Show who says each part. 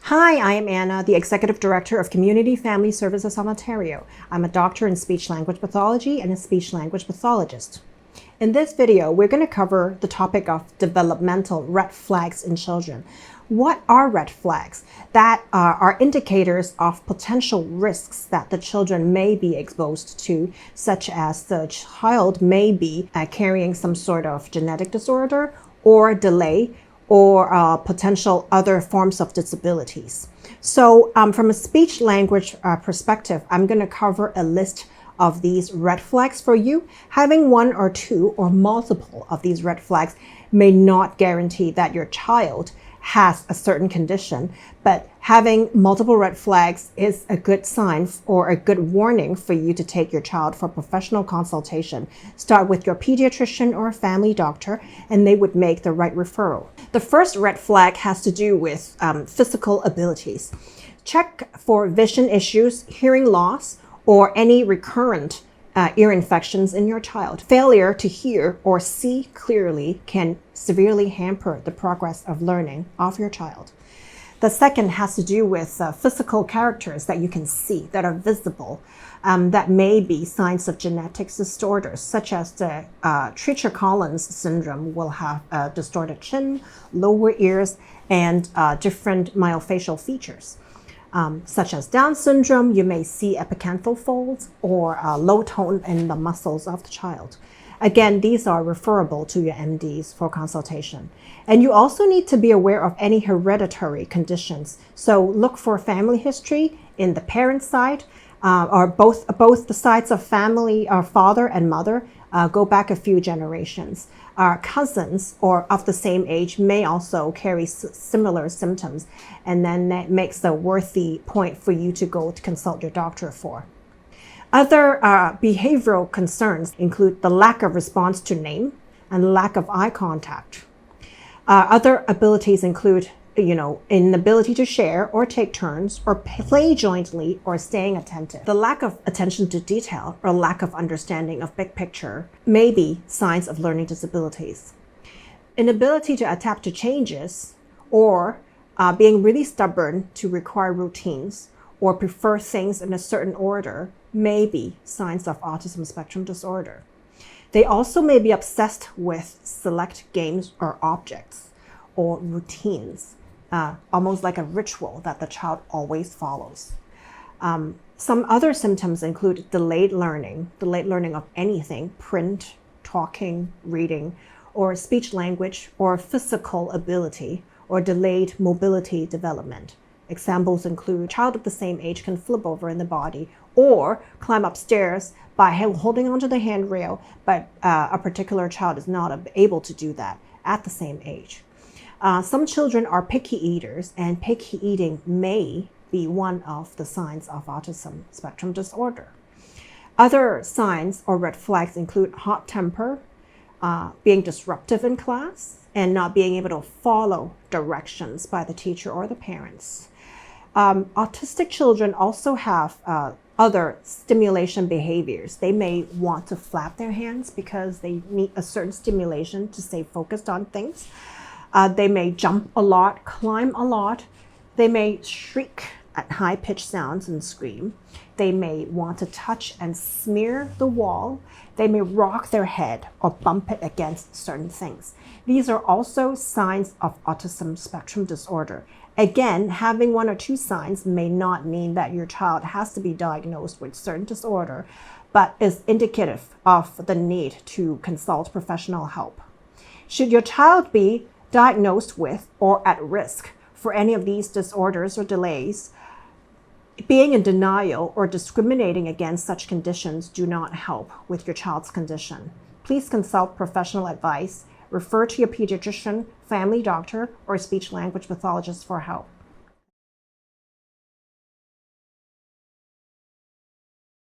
Speaker 1: Hi, I am Anna, the Executive Director of Community Family Services of Ontario. I'm a doctor in speech-language pathology and a speech-language pathologist. In this video, we're going to cover the topic of developmental red flags in children. What are red flags? That are indicators of potential risks that the children may be exposed to, such as the child may be carrying some sort of genetic disorder or delay, or potential other forms of disabilities. So from a speech language perspective, I'm going to cover a list of these red flags for you. Having one or two or multiple of these red flags may not guarantee that your child has a certain condition, but having multiple red flags is a good sign or a good warning for you to take your child for professional consultation. Start with your pediatrician or family doctor, and they would make the right referral. The first red flag has to do with physical abilities. Check for vision issues, hearing loss, or any recurrent ear infections in your child. Failure to hear or see clearly can severely hamper the progress of learning of your child. The second has to do with physical characters that you can see, that are visible, that may be signs of genetic disorders, such as the Treacher-Collins syndrome will have a distorted chin, lower ears, and different myofascial features. Such as Down syndrome, you may see epicanthal folds or low tone in the muscles of the child. Again, these are referable to your MDs for consultation. And you also need to be aware of any hereditary conditions. So look for family history in the parent side, or both the sides of family, or father and mother, go back a few generations. Our cousins or of the same age may also carry similar symptoms, and then that makes a worthy point for you to go to consult your doctor for. Other behavioral concerns include the lack of response to name and lack of eye contact. Other abilities include inability to share or take turns or play jointly or staying attentive. The lack of attention to detail or lack of understanding of big picture may be signs of learning disabilities. Inability to adapt to changes or being really stubborn to require routines or prefer things in a certain order may be signs of autism spectrum disorder. They also may be obsessed with select games or objects or routines. Almost like a ritual that the child always follows. Some other symptoms include delayed learning of anything, print, talking, reading, or speech language, or physical ability, or delayed mobility development. Examples include a child of the same age can flip over in the body or climb upstairs by holding onto the handrail, but a particular child is not able to do that at the same age. Some children are picky eaters, and picky eating may be one of the signs of autism spectrum disorder. Other signs or red flags include hot temper, being disruptive in class, and not being able to follow directions by the teacher or the parents. Autistic children also have other stimulation behaviors. They may want to flap their hands because they need a certain stimulation to stay focused on things. They may jump a lot, climb a lot. They may shriek at high-pitched sounds and scream. They may want to touch and smear the wall. They may rock their head or bump it against certain things. These are also signs of autism spectrum disorder. Again, having one or two signs may not mean that your child has to be diagnosed with certain disorder, but is indicative of the need to consult professional help. Should your child be diagnosed with or at risk for any of these disorders or delays, being in denial or discriminating against such conditions do not help with your child's condition. Please consult professional advice, refer to your pediatrician, family doctor, or speech language pathologist for help.